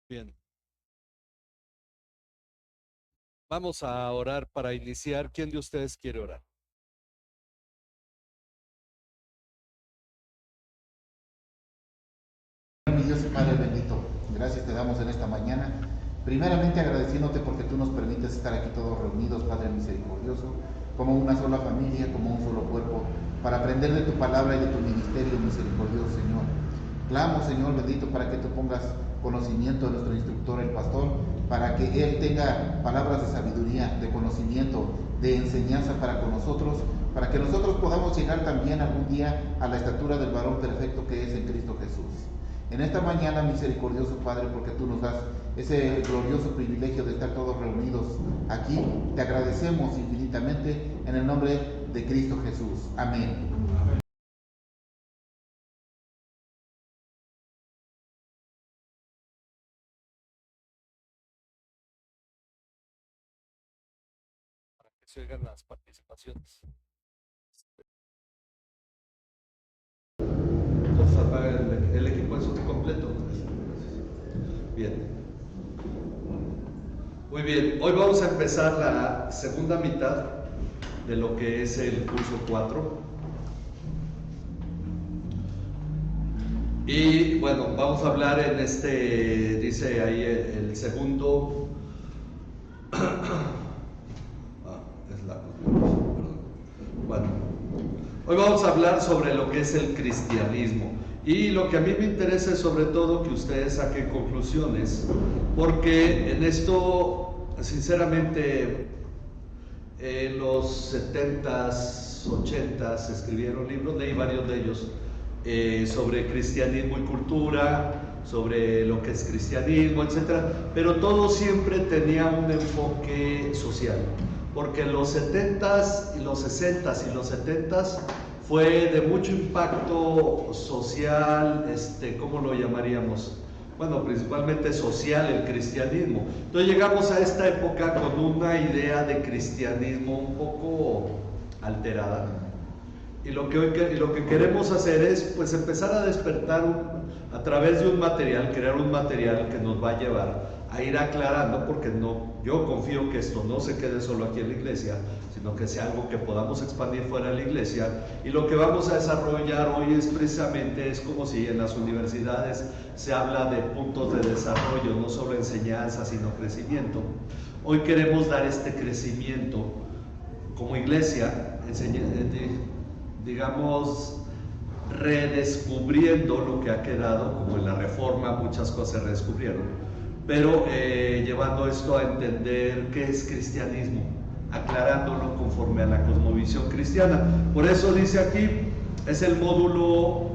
Bien, vamos a orar para iniciar. ¿Quién de ustedes quiere orar? Mi Dios y Padre bendito, gracias te damos en esta mañana. Primeramente agradeciéndote porque tú nos permites estar aquí todos reunidos, Padre misericordioso, como una sola familia, como un solo cuerpo, para aprender de tu palabra y de tu ministerio misericordioso, Señor. Clamo, Señor bendito, para que tú pongas conocimiento de nuestro instructor, el pastor, para que él tenga palabras de sabiduría, de conocimiento, de enseñanza para con nosotros, para que nosotros podamos llegar también algún día a la estatura del varón perfecto que es en Cristo Jesús. En esta mañana, misericordioso Padre, porque tú nos das ese glorioso privilegio de estar todos reunidos aquí, te agradecemos infinitamente en el nombre de Cristo Jesús. Amén. Para que se oigan las participaciones. Entonces apaga el equipo es completo. Bien. Muy bien, hoy vamos a empezar la segunda mitad de lo que es el curso 4. Y bueno, vamos a hablar en dice ahí el segundo. Perdón. Bueno, hoy vamos a hablar sobre lo que es el cristianismo. Y lo que a mí me interesa es sobre todo que ustedes saquen conclusiones, porque en esto, sinceramente, en los 70s, 80s se escribieron libros, leí varios de ellos, sobre cristianismo y cultura, sobre lo que es cristianismo, etc. Pero todo siempre tenía un enfoque social, porque en los 70s y los 60s y los 70s fue de mucho impacto social, ¿cómo lo llamaríamos? Bueno, principalmente social, el cristianismo. Entonces llegamos a esta época con una idea de cristianismo un poco alterada. Y lo que queremos hacer es pues empezar a despertar a través de un material, crear un material que nos va a llevar a ir aclarando, porque yo confío que esto no se quede solo aquí en la iglesia, sino que sea algo que podamos expandir fuera de la iglesia. Y lo que vamos a desarrollar hoy es como si en las universidades se habla de puntos de desarrollo, no solo enseñanza, sino crecimiento. Hoy queremos dar este crecimiento como iglesia, digamos, redescubriendo lo que ha quedado, como en la Reforma muchas cosas se redescubrieron, pero llevando esto a entender qué es cristianismo, aclarándolo conforme a la cosmovisión cristiana. Por eso dice aquí, es el módulo,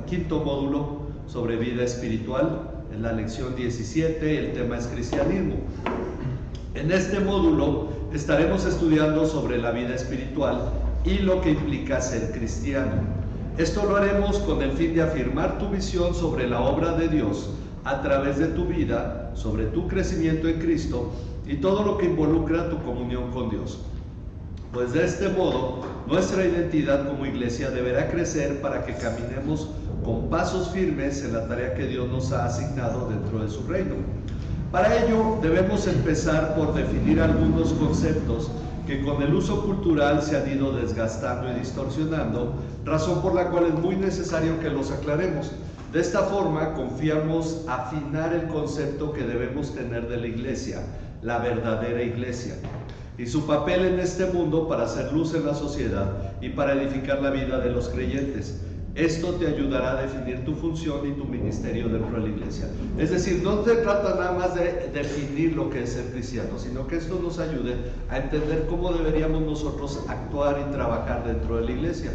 quinto módulo sobre vida espiritual, en la lección 17, el tema es cristianismo. En este módulo estaremos estudiando sobre la vida espiritual y lo que implica ser cristiano. Esto lo haremos con el fin de afirmar tu visión sobre la obra de Dios a través de tu vida, sobre tu crecimiento en Cristo y todo lo que involucra tu comunión con Dios. Pues de este modo, nuestra identidad como iglesia deberá crecer para que caminemos con pasos firmes en la tarea que Dios nos ha asignado dentro de su reino. Para ello, debemos empezar por definir algunos conceptos que con el uso cultural se han ido desgastando y distorsionando, razón por la cual es muy necesario que los aclaremos. De esta forma, confiamos afinar el concepto que debemos tener de la iglesia, la verdadera iglesia, y su papel en este mundo para hacer luz en la sociedad y para edificar la vida de los creyentes. Esto te ayudará a definir tu función y tu ministerio dentro de la iglesia. Es decir, no se trata nada más de definir lo que es ser cristiano, sino que esto nos ayude a entender cómo deberíamos nosotros actuar y trabajar dentro de la iglesia.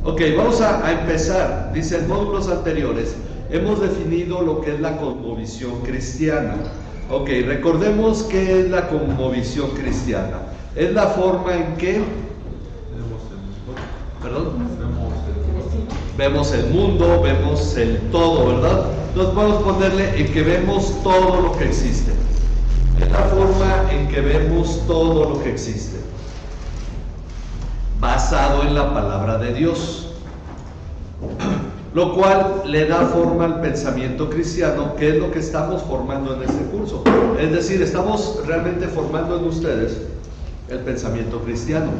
Ok, vamos a empezar. Dice, en módulos anteriores hemos definido lo que es la cosmovisión cristiana. Ok, recordemos qué es la cosmovisión cristiana. Es la forma en que vemos el mundo, vemos el todo, ¿verdad? Entonces podemos ponerle en que vemos todo lo que existe. Es la forma en que vemos todo lo que existe, basado en la palabra de Dios. lo cual le da forma al pensamiento cristiano, que es lo que estamos formando en este curso. Es decir, estamos realmente formando en ustedes el pensamiento cristiano.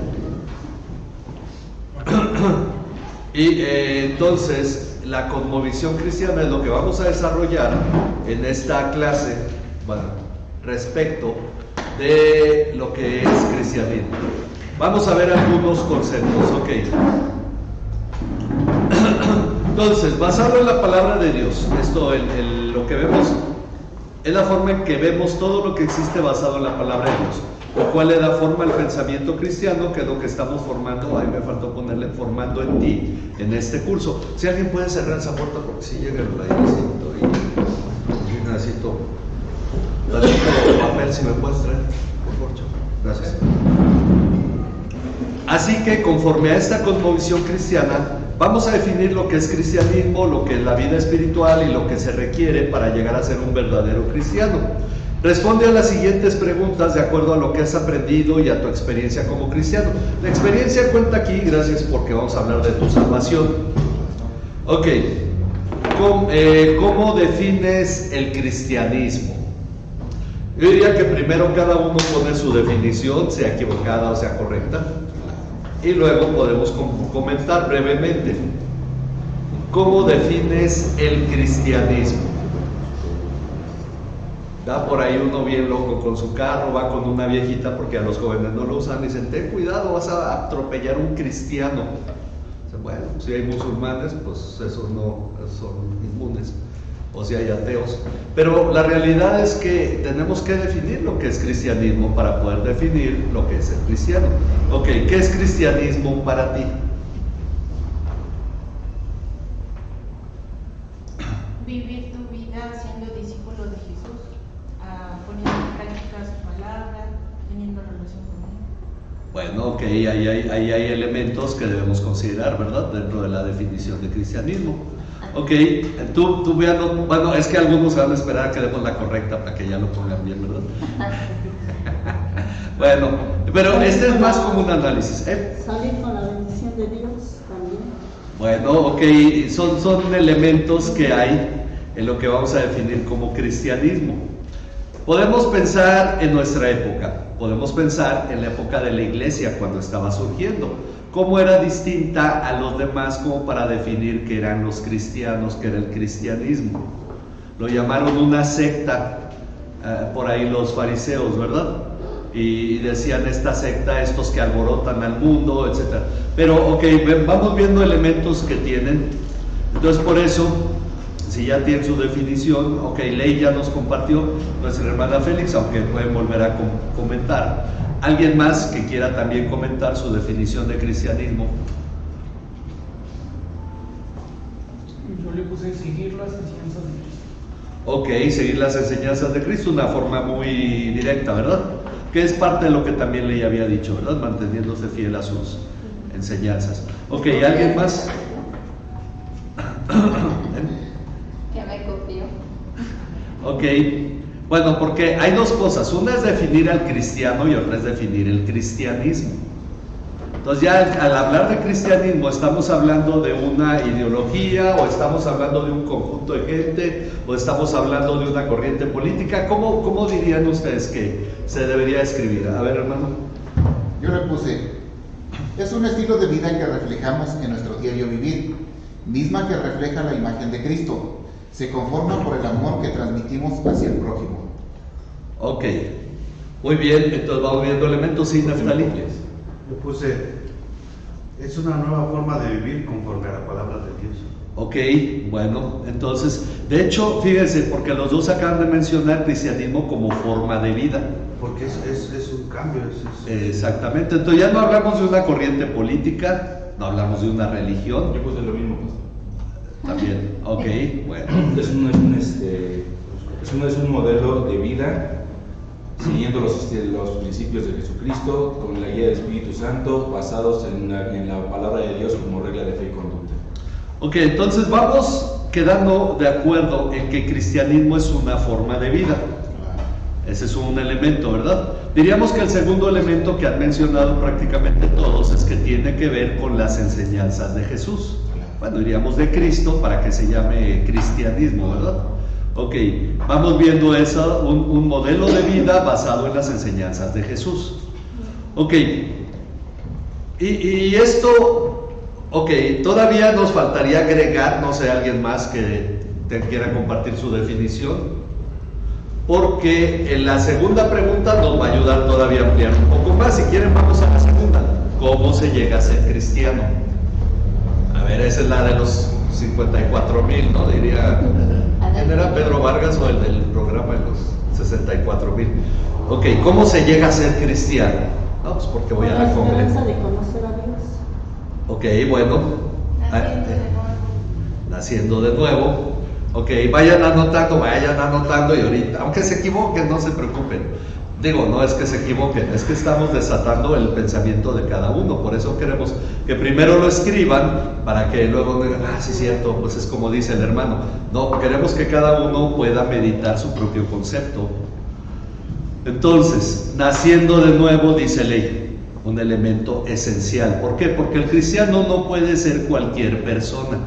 Y entonces la cosmovisión cristiana es lo que vamos a desarrollar en esta clase, bueno, respecto de lo que es cristianismo. Vamos a ver algunos conceptos, ok. Entonces, basado en la palabra de Dios, esto, lo que vemos, es la forma en que vemos todo lo que existe basado en la palabra de Dios, lo cual le da forma al pensamiento cristiano, que es lo que estamos formando. Ahí me faltó ponerle formando en ti, en este curso. Si alguien puede cerrar esa puerta, porque si llega el airecito y necesito papel, si me puedes traer, por favor, Chapo. Gracias. Así que conforme a esta cosmovisión cristiana, vamos a definir lo que es cristianismo, lo que es la vida espiritual y lo que se requiere para llegar a ser un verdadero cristiano. Responde a las siguientes preguntas de acuerdo a lo que has aprendido y a tu experiencia como cristiano. La experiencia cuenta aquí, gracias, porque vamos a hablar de tu salvación. Ok, ¿cómo defines el cristianismo? Yo diría que primero cada uno pone su definición, sea equivocada o sea correcta, y luego podemos comentar brevemente. ¿Cómo defines el cristianismo? Da por ahí uno bien loco con su carro, va con una viejita, porque a los jóvenes no lo usan, y dicen, ten cuidado, vas a atropellar a un cristiano. Bueno, si hay musulmanes, pues esos no son inmunes, o si hay ateos. Pero la realidad es que tenemos que definir lo que es cristianismo para poder definir lo que es el cristiano. Ok, ¿qué es cristianismo para ti? Vivir tu vida siendo discípulo de Jesús, poniendo en práctica su palabra, teniendo relación con Él. Bueno, ok, ahí hay elementos que debemos considerar, ¿verdad? Dentro de la definición de cristianismo. Ok, tú vean, bueno, es que algunos van a esperar a que demos la correcta para que ya lo pongan bien, ¿verdad? Bueno, pero este es más como un análisis. Salir con la bendición de Dios también. Bueno, ok, son elementos que hay en lo que vamos a definir como cristianismo. Podemos pensar en nuestra época, podemos pensar en la época de la iglesia cuando estaba surgiendo, cómo era distinta a los demás como para definir qué eran los cristianos, qué era el cristianismo. Lo llamaron una secta, por ahí los fariseos, ¿verdad? Y decían esta secta, estos que alborotan al mundo, etc. Pero, ok, vamos viendo elementos que tienen. Entonces, por eso, si ya tienen su definición, ok, Ley ya nos compartió, nuestra hermana Félix, aunque pueden volver a comentar. ¿Alguien más que quiera también comentar su definición de cristianismo? Yo le puse seguir las enseñanzas de Cristo. Ok, seguir las enseñanzas de Cristo, una forma muy directa, ¿verdad? Que es parte de lo que también le había dicho, ¿verdad? Manteniéndose fiel a sus enseñanzas. Ok, ¿alguien más? Que me copió. Ok, bueno, porque hay dos cosas. Una es definir al cristiano y otra es definir el cristianismo. Entonces ya al hablar de cristianismo estamos hablando de una ideología, o estamos hablando de un conjunto de gente, o estamos hablando de una corriente política. ¿Cómo dirían ustedes que se debería escribir? A ver, hermano. Yo le puse, es un estilo de vida que reflejamos en nuestro diario vivir, misma que refleja la imagen de Cristo. Se conforma por el amor que transmitimos hacia el prójimo. Ok, muy bien, entonces vamos viendo elementos. Sí, Naftali. Yo puse, es una nueva forma de vivir conforme a la palabra de Dios. Ok, bueno, entonces, de hecho, fíjense, porque los dos acaban de mencionar cristianismo como forma de vida. Porque es un cambio. Exactamente, entonces ya no hablamos de una corriente política, no hablamos de una religión. Yo puse lo mismo. También, ok, bueno. Es un modelo de vida siguiendo los principios de Jesucristo, con la guía del Espíritu Santo, basados en la palabra de Dios como regla de fe y conducta. Ok, entonces vamos quedando de acuerdo en que cristianismo es una forma de vida. Ese es un elemento, ¿verdad? Diríamos que el segundo elemento que han mencionado prácticamente todos es que tiene que ver con las enseñanzas de Jesús. bueno, diríamos de Cristo para que se llame cristianismo, ¿verdad? Ok, vamos viendo eso, un modelo de vida basado en las enseñanzas de Jesús. Ok, y esto, ok, todavía nos faltaría agregar, no sé, alguien más que te quiera compartir su definición, porque en la segunda pregunta nos va a ayudar todavía a ampliar un poco más. Si quieren, vamos a la segunda. ¿Cómo se llega a ser cristiano? A ver, esa es la de los 54,000, ¿no? Diría, ¿quién era Pedro Vargas o el del programa de los 64,000? Ok, ¿cómo se llega a ser cristiano? No, pues porque voy a la esperanza de conocer a Dios. Ok, bueno. Naciendo de nuevo. Ok, vayan anotando y ahorita, aunque se equivoquen, no se preocupen. Digo, no es que se equivoquen, es que estamos desatando el pensamiento de cada uno. Por eso queremos que primero lo escriban para que luego digan, ah, sí es cierto, pues es como dice el hermano. No, queremos que cada uno pueda meditar su propio concepto. Entonces, naciendo de nuevo, dice ley, un elemento esencial. ¿Por qué? Porque el cristiano no puede ser cualquier persona.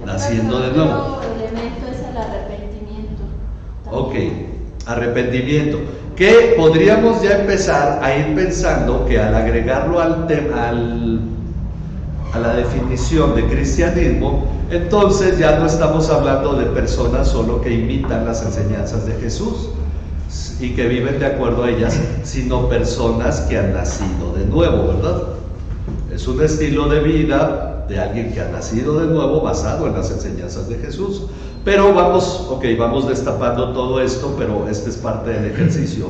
Naciendo de nuevo. El elemento es el arrepentimiento. Ok, arrepentimiento. Que podríamos ya empezar a ir pensando que al agregarlo a la definición de cristianismo, entonces ya no estamos hablando de personas solo que imitan las enseñanzas de Jesús y que viven de acuerdo a ellas, sino personas que han nacido de nuevo, ¿verdad? Es un estilo de vida de alguien que ha nacido de nuevo basado en las enseñanzas de Jesús. Pero vamos destapando todo esto, pero este es parte del ejercicio.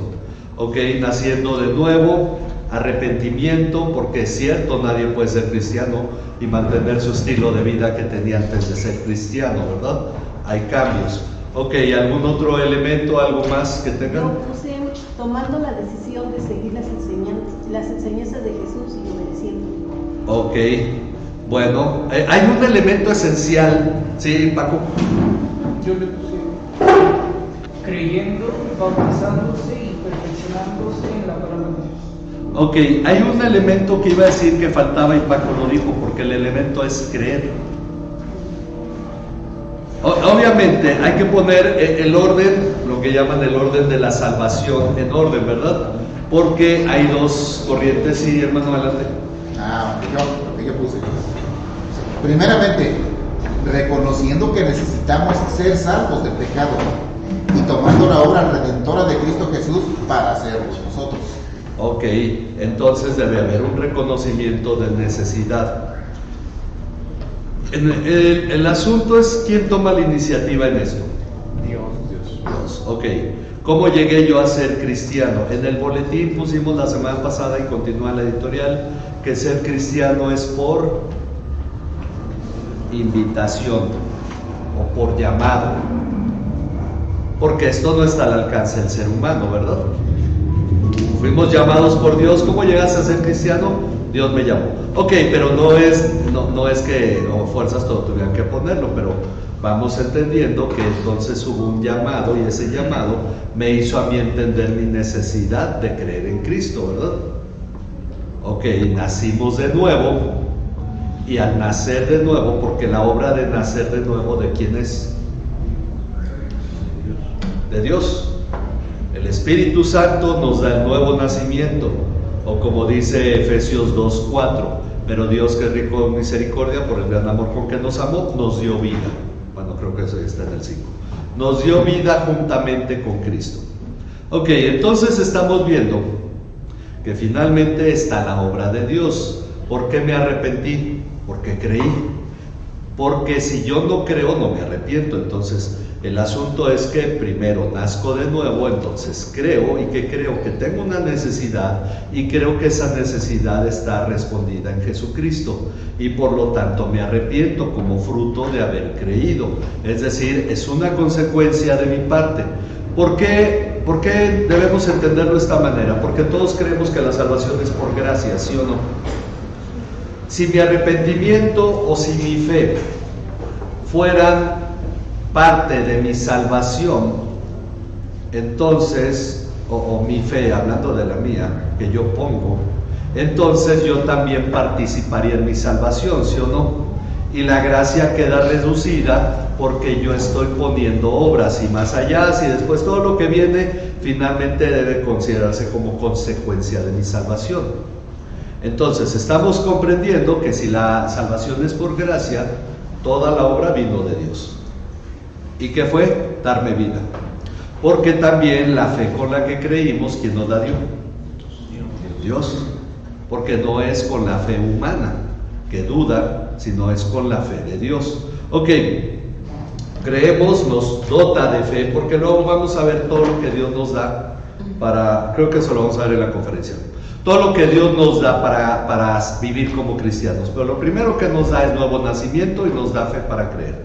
Ok, naciendo de nuevo, arrepentimiento, porque es cierto, nadie puede ser cristiano y mantener su estilo de vida que tenía antes de ser cristiano, ¿verdad? Hay cambios. Ok, ¿algún otro elemento, algo más que tengan? Yo puse tomando la decisión de seguir las enseñanzas de Jesús y obedeciendo. Ok, bueno, hay un elemento esencial, ¿sí, Paco? Yo le puse creyendo, bautizándose y perfeccionándose en la palabra de Dios. Ok, hay un elemento que iba a decir que faltaba y Paco lo dijo, porque el elemento es creer. Obviamente hay que poner el orden, lo que llaman el orden de la salvación en orden, ¿verdad? Porque hay dos corrientes. Sí, hermano, adelante. Lo que yo puse. Primeramente, reconociendo que necesitamos ser salvos del pecado y tomando la obra redentora de Cristo Jesús para hacerlos nosotros. Ok, entonces debe haber un reconocimiento de necesidad. El asunto es quién toma la iniciativa en esto. Dios. Ok. ¿Cómo llegué yo a ser cristiano? En el boletín pusimos la semana pasada y continúa la editorial que ser cristiano es por invitación o por llamado. Porque esto no está al alcance del ser humano, ¿verdad? Fuimos llamados por Dios. ¿Cómo llegaste a ser cristiano? Dios me llamó. Ok, pero no es que fuerzas todo tuvieran que ponerlo, pero vamos entendiendo que entonces hubo un llamado y ese llamado me hizo a mí entender mi necesidad de creer en Cristo, ¿verdad? Ok, nacimos de nuevo y al nacer de nuevo, porque la obra de nacer de nuevo, ¿de quién es? De Dios. El Espíritu Santo nos da el nuevo nacimiento, o como dice Efesios 2:4, pero Dios, que es rico en misericordia, por el gran amor con que nos amó, nos dio vida. Bueno, creo que eso está en el 5. Nos dio vida juntamente con Cristo. Ok, entonces estamos viendo que finalmente está la obra de Dios. ¿Por qué me arrepentí? Porque creí. Porque si yo no creo, no me arrepiento. Entonces, el asunto es que primero nazco de nuevo, entonces creo. ¿Y qué creo? Que tengo una necesidad y creo que esa necesidad está respondida en Jesucristo. Y por lo tanto me arrepiento como fruto de haber creído. Es decir, es una consecuencia de mi parte. ¿Por qué debemos entenderlo de esta manera? Porque todos creemos que la salvación es por gracia, ¿sí o no? Si mi arrepentimiento o si mi fe fueran parte de mi salvación, entonces, o mi fe, hablando de la mía, que yo pongo, entonces yo también participaría en mi salvación, ¿sí o no? y la gracia queda reducida porque yo estoy poniendo obras, y más allá, si después todo lo que viene finalmente debe considerarse como consecuencia de mi salvación. Entonces estamos comprendiendo que si la salvación es por gracia, toda la obra vino de Dios. ¿Y qué fue? Darme vida. Porque también la fe con la que creímos, ¿quién nos la dio? Dios. Porque no es con la fe humana que duda, sino es con la fe de Dios. Ok, creemos, nos dota de fe, porque luego vamos a ver todo lo que Dios nos da creo que eso lo vamos a ver en la conferencia, todo lo que Dios nos da para vivir como cristianos. Pero lo primero que nos da es nuevo nacimiento y nos da fe para creer.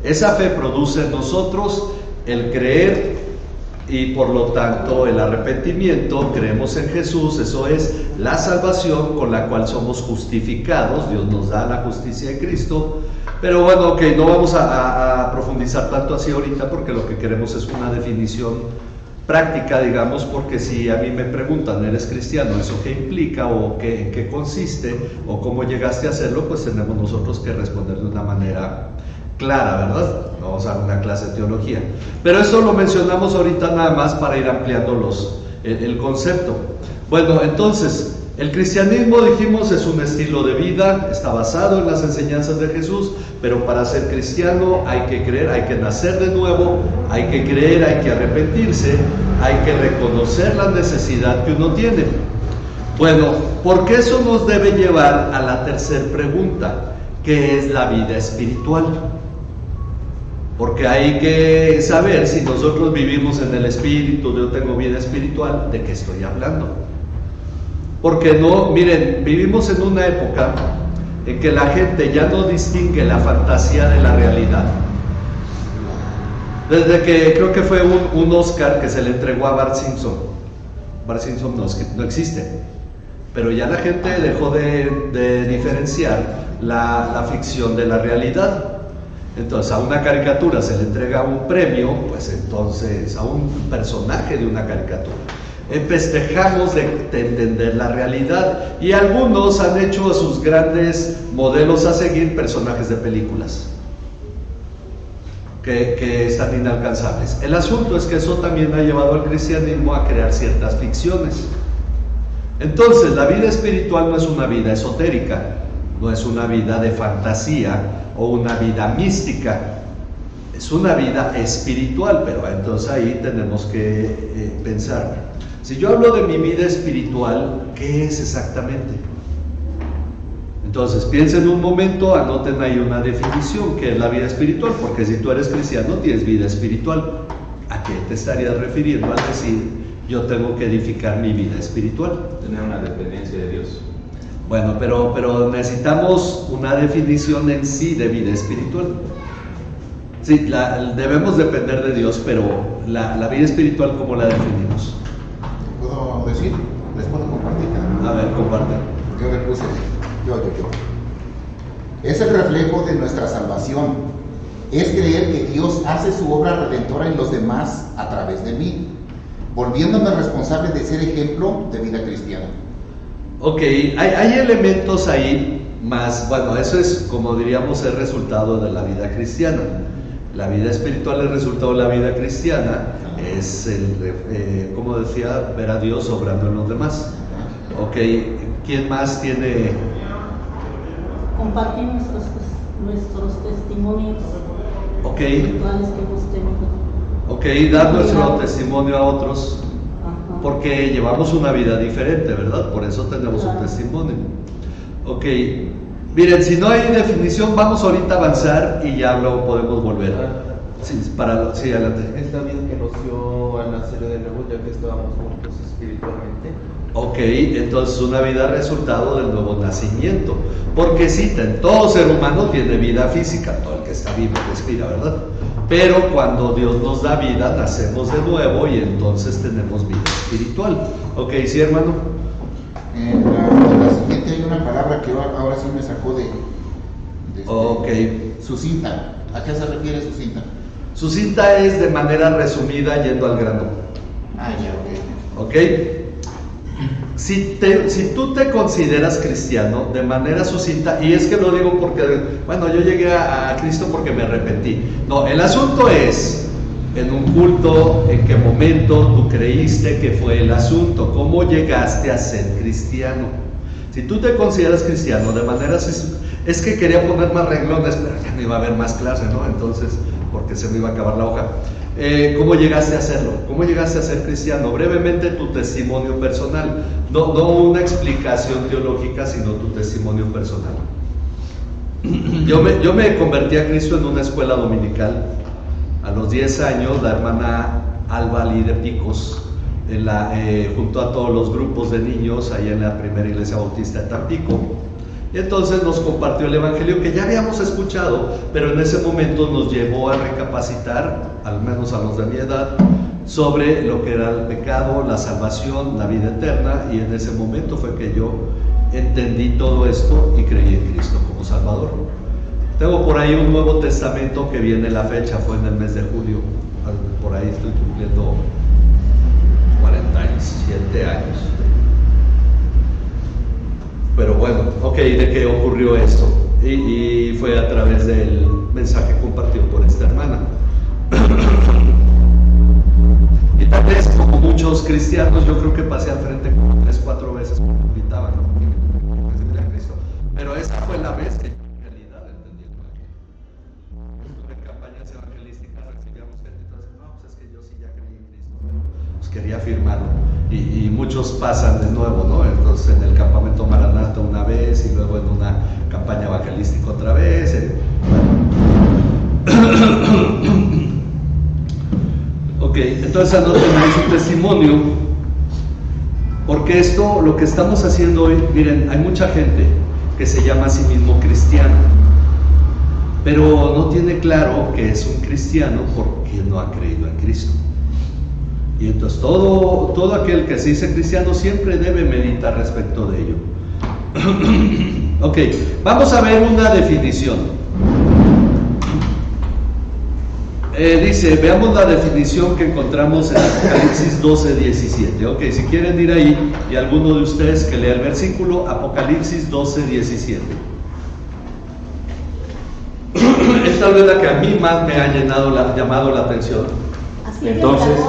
Esa fe produce en nosotros el creer y por lo tanto el arrepentimiento. Creemos en Jesús, eso es la salvación con la cual somos justificados. Dios nos da la justicia de Cristo. Pero bueno, ok, no vamos a profundizar tanto así ahorita, porque lo que queremos es una definición práctica, digamos, porque si a mí me preguntan, ¿eres cristiano? ¿Eso qué implica o en qué consiste o cómo llegaste a hacerlo? Pues tenemos nosotros que responder de una manera clara, ¿verdad? No vamos a dar una clase de teología. Pero eso lo mencionamos ahorita nada más para ir ampliando el concepto. Bueno, entonces, el cristianismo, dijimos, es un estilo de vida, está basado en las enseñanzas de Jesús, pero para ser cristiano hay que creer, hay que nacer de nuevo, hay que creer, hay que arrepentirse, hay que reconocer la necesidad que uno tiene. Bueno, porque eso nos debe llevar a la tercera pregunta, que es la vida espiritual. Porque hay que saber si nosotros vivimos en el espíritu, yo tengo vida espiritual, ¿de qué estoy hablando? Porque no, miren, vivimos en una época en que la gente ya no distingue la fantasía de la realidad. Desde que creo que fue un Oscar que se le entregó a Bart Simpson. Bart Simpson no existe, pero ya la gente dejó de diferenciar la ficción de la realidad. Entonces a una caricatura se le entrega un premio, pues entonces a un personaje de una caricatura. Festejamos de entender la realidad, y algunos han hecho a sus grandes modelos a seguir personajes de películas que están inalcanzables. El asunto es que eso también ha llevado al cristianismo a crear ciertas ficciones. Entonces la vida espiritual no es una vida esotérica, no es una vida de fantasía o una vida mística, es una vida espiritual. Pero entonces ahí tenemos que pensar, si yo hablo de mi vida espiritual, ¿qué es exactamente? Entonces piensen un momento, anoten ahí una definición, ¿qué es la vida espiritual? Porque si tú eres cristiano tienes vida espiritual. ¿A qué te estarías refiriendo al decir yo tengo que edificar mi vida espiritual? Tener una dependencia de Dios. Bueno, pero necesitamos una definición en sí de vida espiritual. Sí, debemos depender de Dios, pero la vida espiritual, ¿cómo la definimos? ¿Puedo decir? ¿Les puedo compartir? A ver, comparte. Yo le puse, yo. Es el reflejo de nuestra salvación. Es creer que Dios hace su obra redentora en los demás a través de mí, volviéndome responsable de ser ejemplo de vida cristiana. Ok, hay elementos ahí más, bueno, eso es, como diríamos, el resultado de la vida cristiana. La vida espiritual es resultado de la vida cristiana, es como decía, ver a Dios obrando en los demás. Ok, ¿quién más tiene? Compartir nuestros testimonios espirituales que hemos tenido. Ok, dar nuestro testimonio a otros. Porque llevamos una vida diferente, ¿verdad? Por eso tenemos un testimonio. Ok, miren, si no hay definición, vamos ahorita a avanzar y ya luego podemos volver. Sí, adelante. Es la vida que nos dio al nacer de nuevo, ya que estábamos juntos espiritualmente. Ok, entonces una vida resultado del nuevo nacimiento. Porque sí, todo ser humano tiene vida física, todo el que está vivo respira, ¿verdad? Pero cuando Dios nos da vida, nacemos de nuevo y entonces tenemos vida espiritual. Ok, ¿sí, hermano? En la siguiente hay una palabra que ahora sí me sacó de sucinta. ¿A qué se refiere sucinta? Sucinta es de manera resumida, yendo al grano. Ah, ya, ok. Ok. Si tú te consideras cristiano de manera sucinta, y es que lo digo porque, bueno, yo llegué a Cristo porque me arrepentí. No, el asunto es, en un culto, en qué momento tú creíste que fue el asunto, cómo llegaste a ser cristiano. Si tú te consideras cristiano de manera, es que quería poner más renglones, pero ya no iba a haber más clase, ¿no? Entonces, porque se me iba a acabar la hoja. ¿Cómo llegaste a hacerlo? ¿Cómo llegaste a ser cristiano? Brevemente tu testimonio personal, no una explicación teológica, sino tu testimonio personal. Yo me convertí a Cristo en una escuela dominical. A los 10 años, la hermana Alba Lide Picos, junto a todos los grupos de niños, allá en la primera iglesia bautista de Tampico, y entonces nos compartió el evangelio que ya habíamos escuchado, pero en ese momento nos llevó a recapacitar, al menos a los de mi edad, sobre lo que era el pecado, la salvación, la vida eterna, y en ese momento fue que yo entendí todo esto y creí en Cristo como Salvador. Tengo por ahí un Nuevo Testamento que viene la fecha, fue en el mes de julio, por ahí estoy cumpliendo 47 años. Pero bueno, ok, ¿de qué ocurrió esto? Y fue a través del mensaje compartido por esta hermana. Y tal vez, como muchos cristianos, yo creo que pasé al frente como 3-4 veces cuando invitaban, ¿no? A Cristo. Pero esa fue la vez que yo en realidad entendí el evangelio. En campañas evangelísticas recibíamos gente y entonces, no, pues es que yo sí ya creí en Cristo, pues quería afirmarlo. Y muchos pasan de nuevo, ¿no? Entonces en el campamento Maranata una vez y luego en una campaña evangelística otra vez. Ok, entonces anoten ahí su testimonio, porque esto, lo que estamos haciendo hoy, miren, hay mucha gente que se llama a sí mismo cristiano, pero no tiene claro que es un cristiano porque no ha creído en Cristo. Y entonces todo aquel que se dice cristiano siempre debe meditar respecto de ello. Ok, vamos a ver una definición. Dice, veamos la definición que encontramos en Apocalipsis 12:17. Ok, si quieren ir ahí, y alguno de ustedes que lea el versículo, Apocalipsis 12:17. Esta es la que a mí más me ha llamado la atención. Así entonces...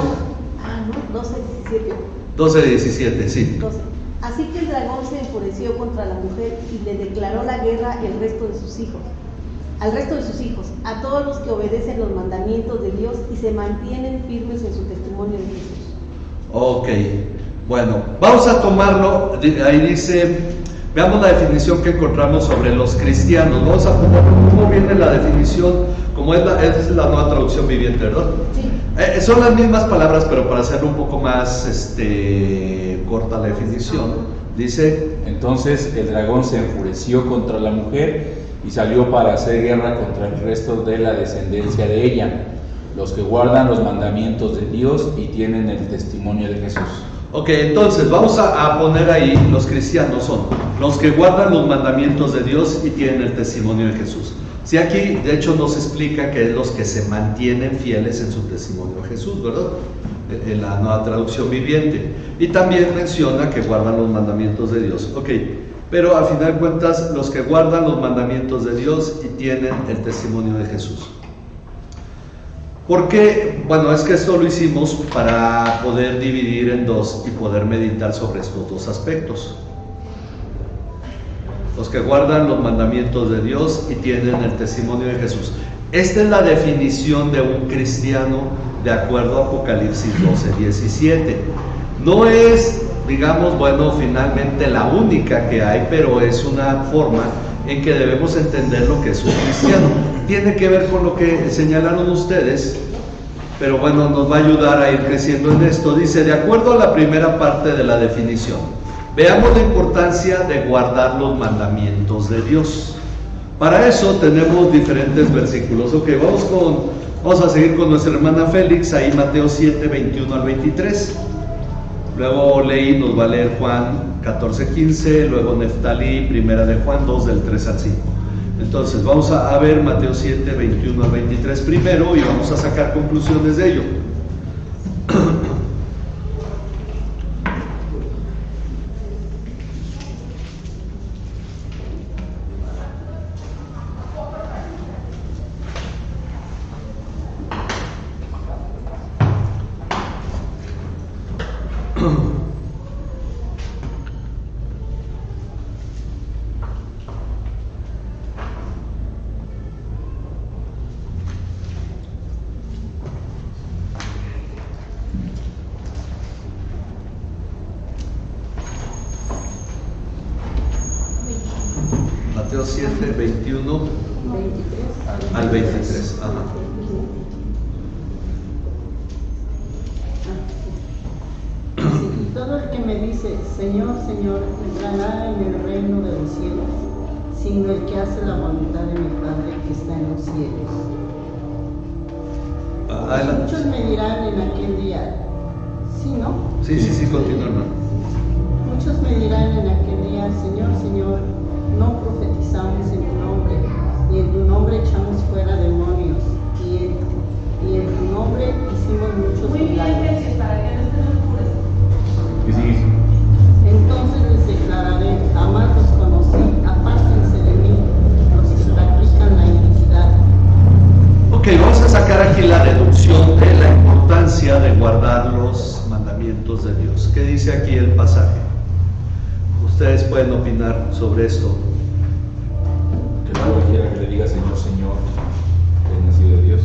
12:17, sí. 12. Así que el dragón se enfureció contra la mujer y le declaró la guerra al resto de sus hijos, a todos los que obedecen los mandamientos de Dios y se mantienen firmes en su testimonio de Jesús. Ok, bueno, vamos a tomarlo, ahí dice, veamos la definición que encontramos sobre los cristianos. Vamos a poner cómo viene la definición, como es la nueva traducción viviente, ¿verdad? Sí. Son las mismas palabras, pero para hacerlo un poco más corta la definición, dice: entonces el dragón se enfureció contra la mujer y salió para hacer guerra contra el resto de la descendencia de ella, los que guardan los mandamientos de Dios y tienen el testimonio de Jesús. Ok, entonces vamos a poner ahí, los cristianos son los que guardan los mandamientos de Dios y tienen el testimonio de Jesús. Si aquí, de hecho, nos explica que es los que se mantienen fieles en su testimonio de Jesús, ¿verdad? En la nueva traducción viviente. Y también menciona que guardan los mandamientos de Dios. Ok, pero al final de cuentas, los que guardan los mandamientos de Dios y tienen el testimonio de Jesús. ¿Por qué? Bueno, es que esto lo hicimos para poder dividir en dos y poder meditar sobre estos dos aspectos. Los que guardan los mandamientos de Dios y tienen el testimonio de Jesús. Esta es la definición de un cristiano de acuerdo a Apocalipsis 12:17. No es, digamos, bueno, finalmente la única que hay, pero es una forma en que debemos entender lo que es un cristiano. Tiene que ver con lo que señalaron ustedes, pero bueno, nos va a ayudar a ir creciendo en esto. Dice, de acuerdo a la primera parte de la definición, veamos la importancia de guardar los mandamientos de Dios. Para eso tenemos diferentes versículos. Ok, vamos a seguir con nuestra hermana Félix, ahí Mateo 7:21 al 23. Luego Leí nos va a leer Juan 14:15, luego Neftalí, primera de Juan 2 del 3 al 5. Entonces vamos a ver Mateo 7:21 al 23 primero y vamos a sacar conclusiones de ello. Mateo 7, 21 al 23. Ajá. Todo el que me dice, Señor, Señor, entrará en el reino de los cielos, sino el que hace la voluntad de mi Padre que está en los cielos. Muchos me dirán en aquel día, ¿sí, no? Sí, continúa, hermano. Muchos me dirán en aquel día, Señor, Señor, no profetizamos en tu nombre, y en tu nombre echamos fuera demonios, y en tu nombre hicimos muchos milagros. Entonces les declararé, jamás los conocí, apártense de mí, los que practican la iniquidad. Ok, vamos a sacar aquí la deducción de la importancia de guardar los mandamientos de Dios. ¿Qué dice aquí el pasaje? Ustedes pueden opinar sobre esto. Que no cualquiera que le diga Señor, Señor, es nacido de Dios.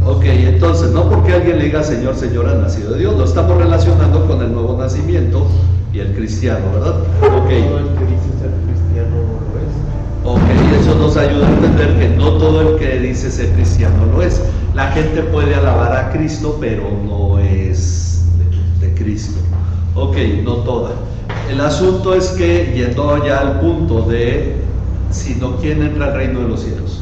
Ok, entonces, no porque alguien le diga Señor, Señor, ha nacido de Dios, lo estamos relacionando con el nuevo nacimiento y el cristiano, ¿verdad? Ok. Todo el que dice ser cristiano lo es. Ok, eso nos ayuda a entender que no todo el que dice ser cristiano lo es. La gente puede alabar a Cristo, pero no es de Cristo. Ok, no toda. El asunto es que, yendo ya al punto de, sino quién entra al reino de los cielos.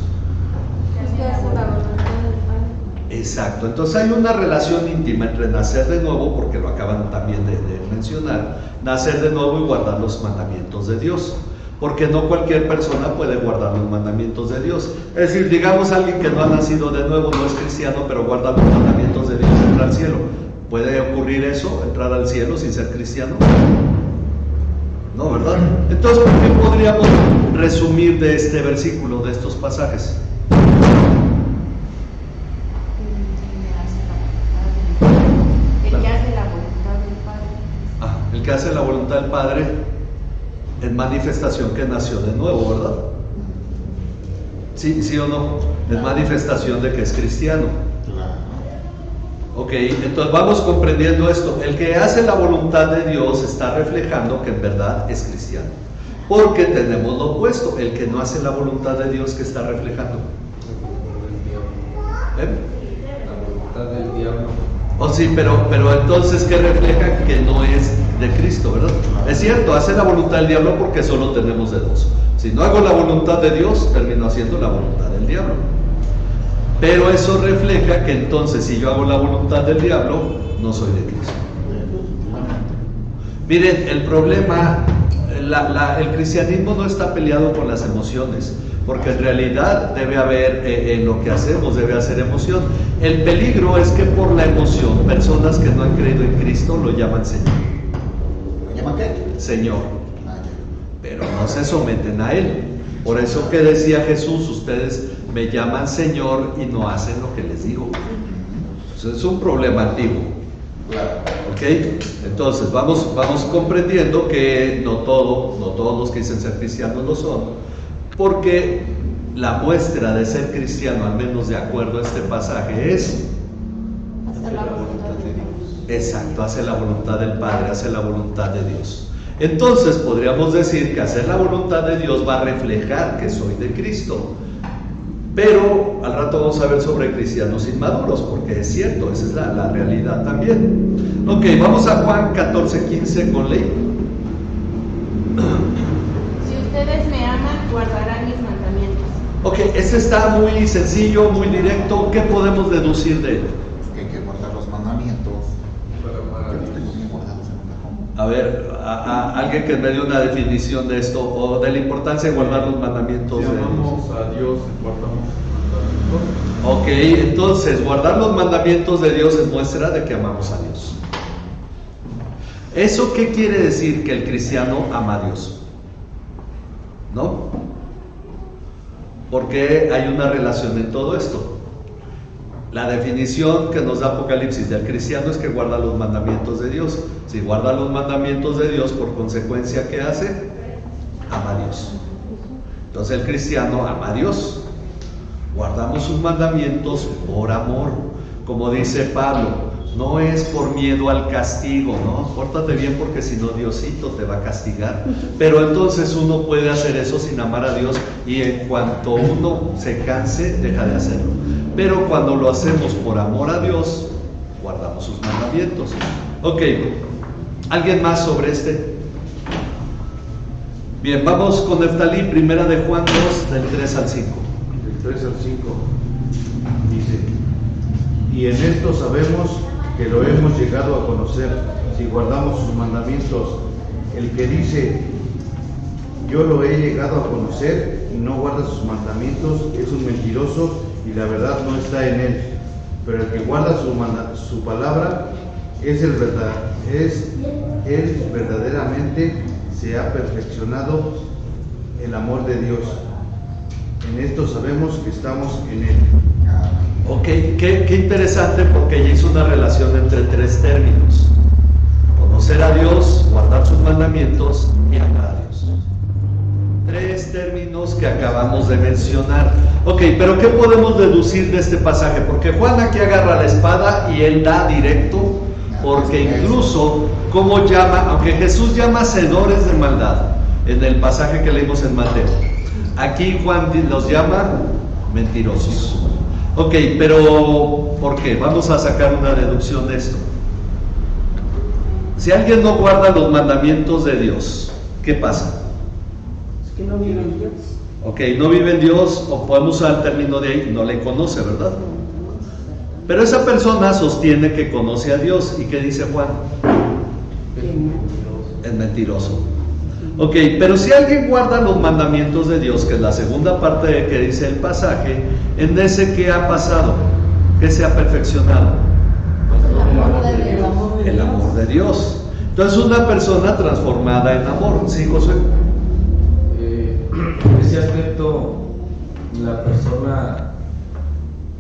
Exacto, entonces hay una relación íntima entre nacer de nuevo, porque lo acaban también de mencionar, nacer de nuevo y guardar los mandamientos de Dios, porque no cualquier persona puede guardar los mandamientos de Dios. Es decir, digamos alguien que no ha nacido de nuevo, no es cristiano, pero guarda los mandamientos de Dios, entra al cielo. ¿Puede ocurrir eso, entrar al cielo sin ser cristiano? No, ¿verdad? Entonces, ¿por qué podríamos resumir de este versículo, de estos pasajes? El que hace la voluntad del Padre en manifestación que nació de nuevo, ¿verdad? ¿Sí o no? Es manifestación de que es cristiano. Ok, entonces vamos comprendiendo esto. El que hace la voluntad de Dios está reflejando que en verdad es cristiano. Porque tenemos lo opuesto, el que no hace la voluntad de Dios, que está reflejando. La voluntad del diablo. Oh, sí, pero entonces, ¿qué refleja? Que no es de Cristo, ¿verdad? Es cierto, hace la voluntad del diablo porque solo tenemos de dos. Si no hago la voluntad de Dios, termino haciendo la voluntad del diablo. Pero eso refleja que entonces, si yo hago la voluntad del diablo, no soy de Cristo. Miren, el problema, el cristianismo no está peleado con las emociones, porque en realidad debe haber, en lo que hacemos, debe hacer emoción. El peligro es que por la emoción, personas que no han creído en Cristo lo llaman Señor. ¿Lo llaman qué? Señor. Pero no se someten a Él. Por eso que decía Jesús, ustedes me llaman Señor y no hacen lo que les digo. Eso es un problema antiguo. ¿Ok? Entonces vamos comprendiendo que no todos los que dicen ser cristianos lo son, porque la muestra de ser cristiano, al menos de acuerdo a este pasaje, es hacer la voluntad de Dios. Exacto, hace la voluntad del Padre, hace la voluntad de Dios. Entonces podríamos decir que hacer la voluntad de Dios va a reflejar que soy de Cristo. Pero al rato vamos a ver sobre cristianos inmaduros, porque es cierto, esa es la realidad también. Ok, vamos a Juan 14:15 con ley. Si ustedes me aman, guardarán mis mandamientos. Ok, ese está muy sencillo, muy directo. ¿Qué podemos deducir de él? Que hay que guardar los mandamientos. Yo los tengo bien guardados en un cajón. A ver, alguien que me dé una definición de esto, o de la importancia de guardar los mandamientos Si de Dios. amamos a Dios, guardamos sus mandamientos. Ok, entonces guardar los mandamientos de Dios es muestra de que amamos a Dios. ¿Eso qué quiere decir? Que el cristiano ama a Dios, ¿no? Porque hay una relación en todo esto. La definición que nos da Apocalipsis del cristiano es que guarda los mandamientos de Dios. Si guarda los mandamientos de Dios, por consecuencia, ¿qué hace? Ama a Dios. Entonces el cristiano ama a Dios. Guardamos sus mandamientos por amor. Como dice Pablo, no es por miedo al castigo, ¿no? Pórtate bien porque si no Diosito te va a castigar. Pero entonces uno puede hacer eso sin amar a Dios y en cuanto uno se canse, deja de hacerlo. Pero cuando lo hacemos por amor a Dios, guardamos sus mandamientos. Ok, ¿alguien más sobre este? Bien, vamos con Neftalí, primera de Juan 2, del 3 al 5. Del 3 al 5 dice: y en esto sabemos que lo hemos llegado a conocer si guardamos sus mandamientos. El que dice yo lo he llegado a conocer y no guarda sus mandamientos es un mentiroso y la verdad no está en él. Pero el que guarda su palabra es él verdaderamente se ha perfeccionado el amor de Dios. En esto sabemos que estamos en él. Ok, qué interesante, porque ella hizo una relación entre tres términos: conocer a Dios, guardar sus mandamientos y amar a Dios. Tres términos que acabamos de mencionar. Ok, pero ¿qué podemos deducir de este pasaje? Porque Juan aquí agarra la espada y él da directo, porque incluso, ¿cómo llama? Aunque Jesús llama hacedores de maldad en el pasaje que leímos en Mateo, aquí Juan los llama mentirosos. Ok, pero ¿por qué? Vamos a sacar una deducción de esto. Si alguien no guarda los mandamientos de Dios, ¿qué pasa? Es que no vive en Dios. Ok, no vive en Dios, o podemos usar el término de ahí, no le conoce, ¿verdad? Pero esa persona sostiene que conoce a Dios. ¿Y qué dice Juan? Es mentiroso. Ok, pero si alguien guarda los mandamientos de Dios, que es la segunda parte de que dice el pasaje, en ese ¿qué ha pasado? ¿Qué se ha perfeccionado? El amor de Dios. Entonces una persona transformada en amor. ¿Sí, Josué? En ese aspecto, la persona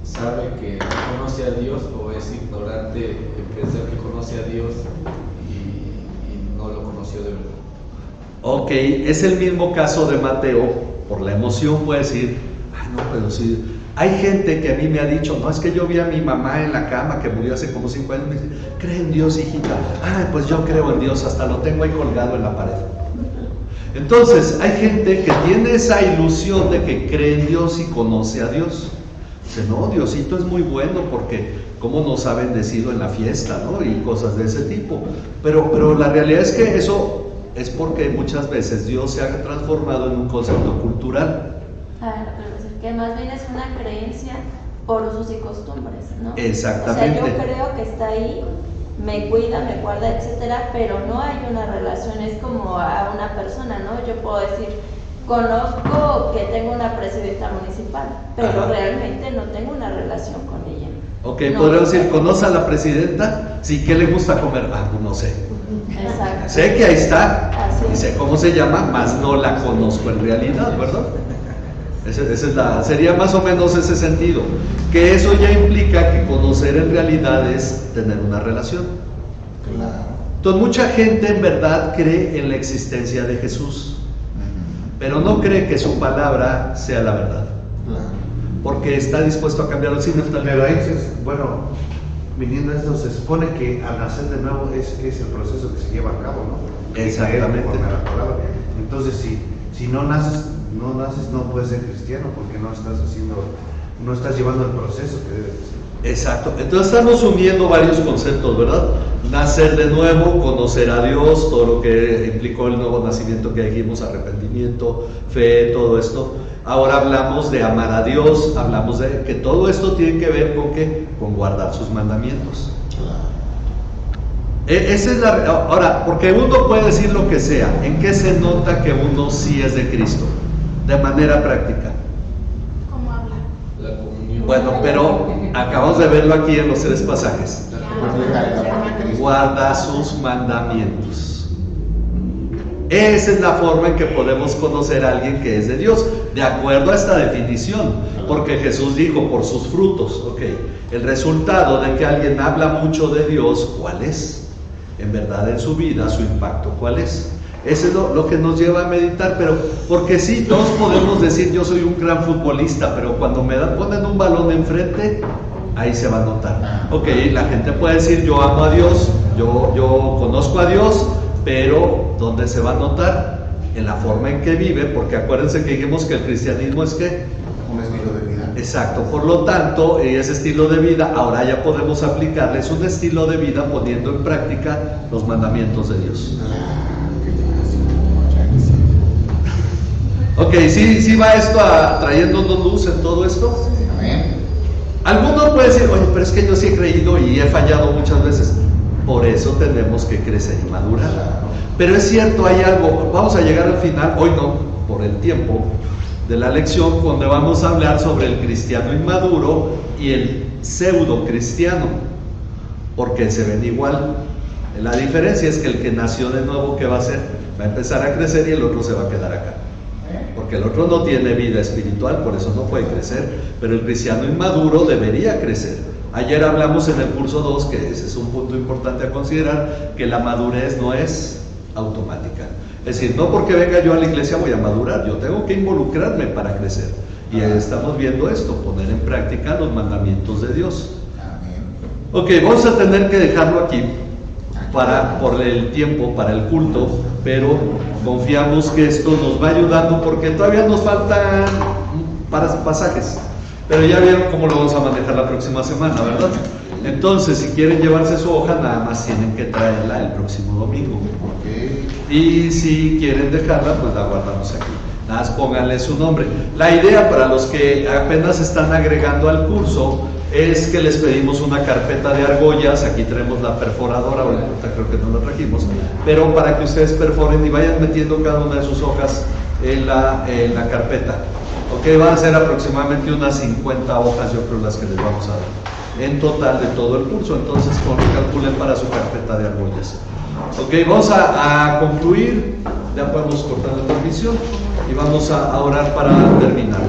sabe que conoce a Dios o es ignorante en pensar que conoce a Dios y no lo conoció de verdad. Ok, es el mismo caso de Mateo. Por la emoción puede decir, ay no, pero sí. Hay gente que a mí me ha dicho, no, es que yo vi a mi mamá en la cama que murió hace como 5 años. Me dice, ¿cree en Dios, hijita? Ay, pues yo creo en Dios, hasta lo tengo ahí colgado en la pared. Entonces, hay gente que tiene esa ilusión de que cree en Dios y conoce a Dios. Dice, no, Diosito es muy bueno porque cómo nos ha bendecido en la fiesta, ¿no? Y cosas de ese tipo. Pero la realidad es que eso es porque muchas veces Dios se ha transformado en un concepto cultural. Claro, pero que más bien es una creencia por usos y costumbres, ¿no? Exactamente. O sea, yo creo que está ahí, me cuida, me guarda, etcétera, pero no hay una relación, es como a una persona, ¿no? Yo puedo decir, conozco que tengo una presidenta municipal, pero Ajá. Realmente no tengo una relación con ella. Ok, no, podríamos decir, ¿conoce a la presidenta? Sí, ¿qué le gusta comer? Ah, pues no sé. Exacto. Sé que ahí está, Así y es. sé cómo se llama, mas no la conozco en realidad, ¿verdad? Sería más o menos ese sentido, que eso ya implica que conocer en realidad es tener una relación. Claro. Entonces mucha gente en verdad cree en la existencia de Jesús, pero no cree que su palabra sea la verdad, porque está dispuesto a cambiarlo sin Neftalí. Pero ahí, bueno, viniendo a esto, se supone que al nacer de nuevo es el proceso que se lleva a cabo, ¿no? Exactamente. Conforme a la palabra. Entonces, si no naces, no puedes ser cristiano porque no estás llevando el proceso que debe ser. Exacto, entonces estamos uniendo varios conceptos, ¿verdad? Nacer de nuevo, conocer a Dios, todo lo que implicó el nuevo nacimiento que dijimos, arrepentimiento, fe, todo esto. Ahora hablamos de amar a Dios, hablamos de que todo esto tiene que ver con ¿qué? Con guardar sus mandamientos. Esa es ahora, porque uno puede decir lo que sea, ¿en qué se nota que uno sí es de Cristo? De manera práctica. ¿Cómo habla? La comunión. Bueno, pero acabamos de verlo aquí en los 3 pasajes. Guarda sus mandamientos. Esa es la forma en que podemos conocer a alguien que es de Dios, de acuerdo a esta definición, porque Jesús dijo por sus frutos. Ok, el resultado de que alguien habla mucho de Dios, ¿cuál es? En verdad en su vida, su impacto, ¿cuál es? Eso es lo que nos lleva a meditar, pero porque sí, todos podemos decir yo soy un gran futbolista, pero cuando me ponen un balón enfrente, Ahí se va a notar. Ok, la gente puede decir, yo amo a Dios, yo conozco a Dios, pero ¿dónde se va a notar? En la forma en que vive, porque acuérdense que dijimos que el cristianismo es ¿qué? Un estilo de vida. Exacto, por lo tanto, ese estilo de vida, ahora ya podemos aplicarles un estilo de vida poniendo en práctica los mandamientos de Dios. Ok, ¿sí va esto trayéndonos luz en todo esto? Amén. Algunos pueden decir, oye, pero es que yo sí he creído y he fallado muchas veces. Por eso tenemos que crecer y madurar. Pero es cierto, hay algo, vamos a llegar al final, hoy no, por el tiempo de la lección, donde vamos a hablar sobre el cristiano inmaduro y el pseudo cristiano, porque se ven igual. La diferencia es que el que nació de nuevo, ¿qué va a hacer? Va a empezar a crecer y el otro se va a quedar acá. Porque el otro no tiene vida espiritual, por eso no puede crecer, pero el cristiano inmaduro debería crecer. Ayer hablamos en el curso 2, que ese es un punto importante a considerar, que la madurez no es automática. Es decir, no porque venga yo a la iglesia voy a madurar, yo tengo que involucrarme para crecer. Y estamos viendo esto, poner en práctica los mandamientos de Dios. Ok, vamos a tener que dejarlo aquí por el tiempo, para el culto, pero confiamos que esto nos va ayudando porque todavía nos faltan pasajes. Pero ya vieron cómo lo vamos a manejar la próxima semana, ¿verdad? Entonces, si quieren llevarse su hoja, nada más tienen que traerla el próximo domingo. Y si quieren dejarla, pues la guardamos aquí. Nada más pónganle su nombre. La idea para los que apenas están agregando al curso es que les pedimos una carpeta de argollas. Aquí tenemos la perforadora, ahorita creo que no la trajimos, pero para que ustedes perforen y vayan metiendo cada una de sus hojas en la carpeta. Ok, van a ser aproximadamente unas 50 hojas, yo creo, las que les vamos a dar en total de todo el curso. Entonces, calculen para su carpeta de argollas. Ok, vamos a concluir. Ya podemos cortar la transmisión y vamos a orar para terminar.